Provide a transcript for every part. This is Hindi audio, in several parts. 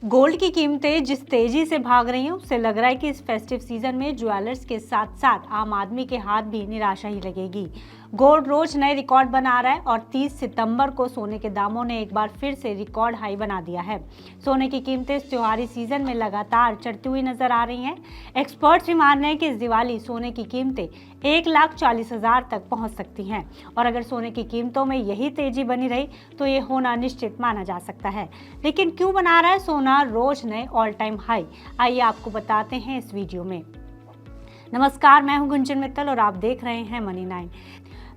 गोल्ड की कीमतें जिस तेजी से भाग रही हैं उससे लग रहा है कि इस फेस्टिव सीजन में ज्वेलर्स के साथ साथ आम आदमी के हाथ भी निराशा ही लगेगी। गोल्ड रोज नए रिकॉर्ड बना रहा है और 30 सितंबर को सोने के दामों ने एक बार फिर से रिकॉर्ड हाई बना दिया है। सोने की कीमतें इस त्योहारी सीजन में लगातार चढ़ती हुई नजर आ रही हैं। एक्सपर्ट्स भी मान रहे हैं कि इस दिवाली सोने की कीमतें 1,40,000 तक पहुंच सकती हैं और अगर सोने की कीमतों में यही तेजी बनी रही तो ये होना निश्चित माना जा सकता है। लेकिन क्यों बना रहा है सोना रोज नए ऑल टाइम हाई, आइए आपको बताते हैं इस वीडियो में। नमस्कार, मैं हूं गुंजन मित्तल और आप देख रहे हैं मनी 9।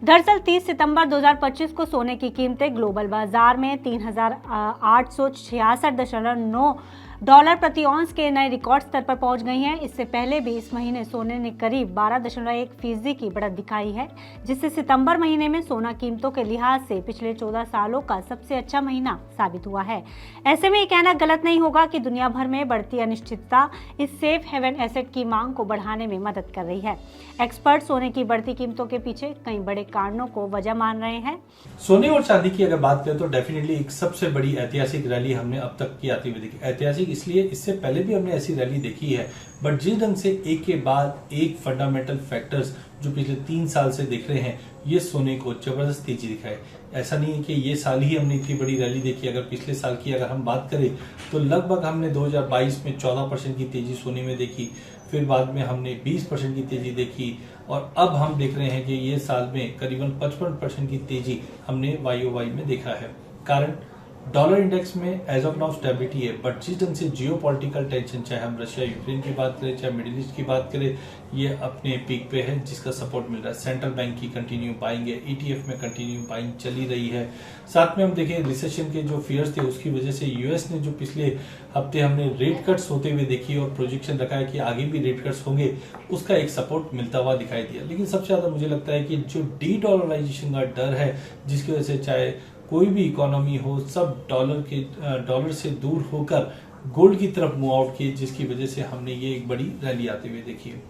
दरअसल 30 सितंबर 2025 को सोने की कीमतें ग्लोबल बाजार में 3,866.9 डॉलर प्रति औंस के नए रिकॉर्ड स्तर पर पहुंच गई हैं। इससे पहले भी इस महीने सोने ने करीब 12.1% की बढ़त दिखाई है, जिससे सितंबर महीने में सोना कीमतों के लिहाज से पिछले 14 सालों का सबसे अच्छा महीना साबित हुआ है। ऐसे में ये कहना गलत नहीं होगा कि दुनिया भर में बढ़ती अनिश्चितता इस सेफ हेवन एसेट की मांग को बढ़ाने में मदद कर रही है। एक्सपर्ट सोने की बढ़ती कीमतों के पीछे कई बड़े कारणों को वजह मान रहे हैं। सोने और चांदी की अगर बात करें तो डेफिनेटली एक सबसे बड़ी ऐतिहासिक रैली हमने अब तक की आती हुई देखी। ऐतिहासिक इसलिए, इससे पहले भी हमने ऐसी रैली देखी है, बट जिस ढंग से एक के बाद एक फंडामेंटल फैक्टर्स जो पिछले 3 साल से दिख रहे हैं, ये सोने को जबरदस्त तेजी दिखाए। ऐसा नहीं है कि ये साल ही हमने इतनी बड़ी रैली देखी। अगर पिछले साल की अगर हम बात करें तो लगभग हमने 2022 में 14% की तेजी सोने में देखी, फिर बाद में हमने 20% की तेजी देखी और अब हम देख रहे हैं कि ये साल में करीबन 55% की तेजी हमने YOY में देखा है। कारण डॉलर इंडेक्स में एज ऑफ नाउ स्टेबिलिटी है, बट जिस ढंग से जियो पॉलिटिकल टेंशन, चाहे हम रशिया यूक्रेन की बात करें, चाहे मिडिल ईस्ट की बात करें, ये अपने पीक पे है, जिसका सपोर्ट मिल रहा है। सेंट्रल बैंक की कंटिन्यू बाइंग है, ETF में कंटिन्यू बाइंग चली रही है। साथ में हम देखें रिसेशन के जो फियर्स थे उसकी वजह से यूएस ने जो पिछले हफ्ते हमने रेट कट्स होते हुए देखी और प्रोजेक्शन रखा है कि आगे भी रेट कट्स होंगे, उसका एक सपोर्ट मिलता हुआ दिखाई दिया। लेकिन सबसे ज्यादा मुझे लगता है कि जो डी डॉलराइजेशन का डर है, जिसकी वजह से चाहे कोई भी इकोनॉमी हो, सब डॉलर से दूर होकर गोल्ड की तरफ मूव आउट किए, जिसकी वजह से हमने ये एक बड़ी रैली आते हुए देखी है।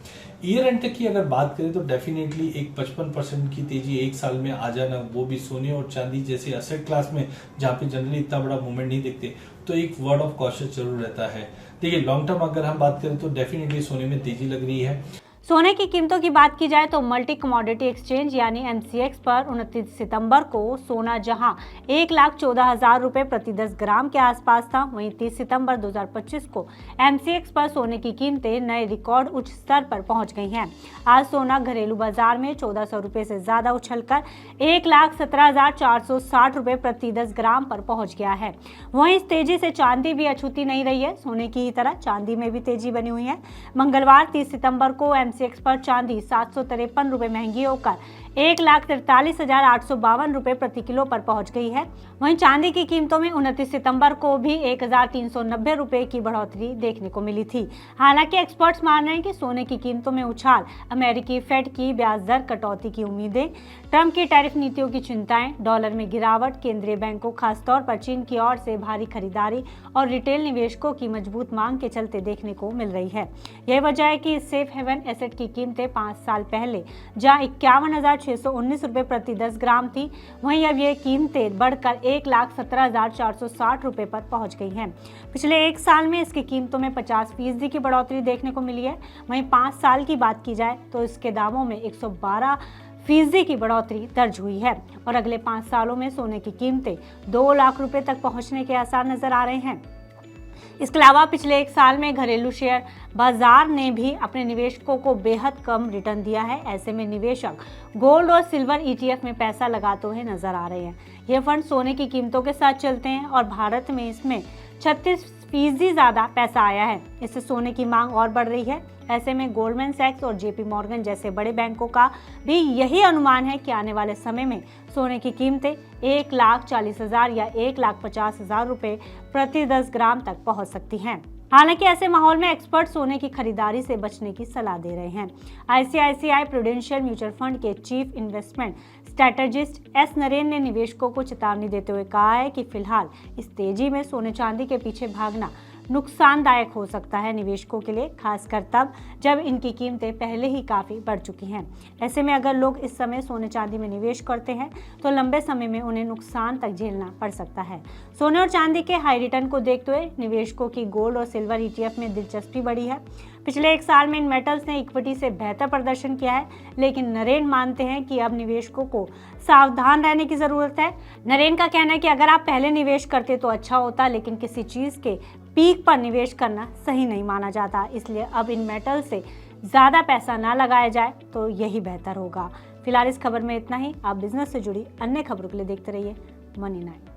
ईयर एंड तक की अगर बात करें तो डेफिनेटली एक 55% की तेजी एक साल में आ जाना, वो भी सोने और चांदी जैसे असेट क्लास में जहां पे जनरली इतना बड़ा मूवमेंट नहीं दिखते, तो एक वर्ड ऑफ कॉशन जरूर रहता है। देखिए लॉन्ग टर्म अगर हम बात करें तो डेफिनेटली सोने में तेजी लग रही है। सोने की कीमतों की बात की जाए तो मल्टी कमोडिटी एक्सचेंज यानी MCX पर 29 सितंबर को सोना जहां 1,14,000 रुपए प्रति 10 ग्राम के आसपास था, वहीं 30 सितंबर 2025 को MCX पर सोने की कीमतें नए रिकॉर्ड उच्च स्तर पर पहुंच गई हैं। आज सोना घरेलू बाजार में 1,400 रुपए से ज्यादा उछलकर 1,17,460 रुपए प्रति 10 ग्राम पर पहुंच गया है। वहीं इस तेजी से चांदी भी अछूती नहीं रही है। सोने की ही तरह चांदी में भी तेजी बनी हुई है। मंगलवार 30 सितंबर को MCX पर चांदी 753 रुपए महंगी होकर 1,43,852 रुपए प्रति किलो पर पहुंच गई है। वहीं चांदी की कीमतों में 29 सितंबर को भी 1,390 रुपए की बढ़ोतरी देखने को मिली थी। हालांकि एक्सपर्ट्स मान रहे हैं कि सोने की कीमतों में उछाल अमेरिकी फेड की ब्याज दर कटौती की उम्मीदें, ट्रंप की टैरिफ नीतियों की चिंताएं, डॉलर में गिरावट, केंद्रीय बैंकों खासतौर पर चीन की ओर से भारी खरीदारी और रिटेल निवेशकों की मजबूत मांग के चलते देखने को मिल रही है। यह वजह है कि सेफ हेवन एसेट की कीमतें 5 साल पहले जहां 51,619 रुपए प्रति 10 ग्राम थी, वहीं अब ये कीमतें बढ़कर 1,17,460 रुपए पर पहुंच गई हैं। पिछले एक साल में इसकी कीमतों में 50% की बढ़ोतरी देखने को मिली है। वहीं 5 साल की बात की जाए तो इसके दामों में 112% की बढ़ोतरी दर्ज हुई है और अगले 5 सालों में सोने की कीमतें 2 लाख रुपए तक पहुंचने के आसार नजर आ रहे हैं। इसके अलावा पिछले एक साल में घरेलू शेयर बाजार ने भी अपने निवेशकों को बेहद कम रिटर्न दिया है। ऐसे में निवेशक गोल्ड और सिल्वर ETF में पैसा लगाते हुए नजर आ रहे हैं। ये फंड सोने की कीमतों के साथ चलते हैं और भारत में इसमें 36% ज्यादा पैसा आया है। इससे सोने की मांग और बढ़ रही है। ऐसे में गोल्डमैन सैक्स और JP मॉर्गन जैसे बड़े बैंकों का भी यही अनुमान है कि आने वाले समय में सोने की कीमतें 1,40,000 या 1,50,000 रुपए प्रति 10 ग्राम तक पहुंच सकती हैं। हालांकि ऐसे माहौल में एक्सपर्ट सोने की खरीदारी से बचने की सलाह दे रहे हैं। ICICI प्रूडेंशियल म्यूचुअल फंड के chief investment strategist S Naren ने निवेशकों को चेतावनी देते हुए कहा है कि फिलहाल इस तेजी में सोने चांदी के पीछे भागना नुकसानदायक हो सकता है निवेशकों के लिए, खासकर तब जब इनकी कीमतें पहले ही काफ़ी बढ़ चुकी हैं। ऐसे में अगर लोग इस समय सोने चांदी में निवेश करते हैं तो लंबे समय में उन्हें नुकसान तक झेलना पड़ सकता है। सोने और चांदी के हाई रिटर्न को देखते हुए निवेशकों की गोल्ड और सिल्वर ETF में दिलचस्पी बढ़ी है। पिछले एक साल में इन मेटल्स ने इक्विटी से बेहतर प्रदर्शन किया है, लेकिन नरेन मानते हैं कि अब निवेशकों को सावधान रहने की जरूरत है। नरेन का कहना है कि अगर आप पहले निवेश करते तो अच्छा होता, लेकिन किसी चीज के पीक पर निवेश करना सही नहीं माना जाता, इसलिए अब इन मेटल से ज्यादा पैसा ना लगाया जाए तो यही बेहतर होगा। फिलहाल इस खबर में इतना ही। आप बिजनेस से जुड़ी अन्य खबरों के लिए देखते रहिए मनी 9।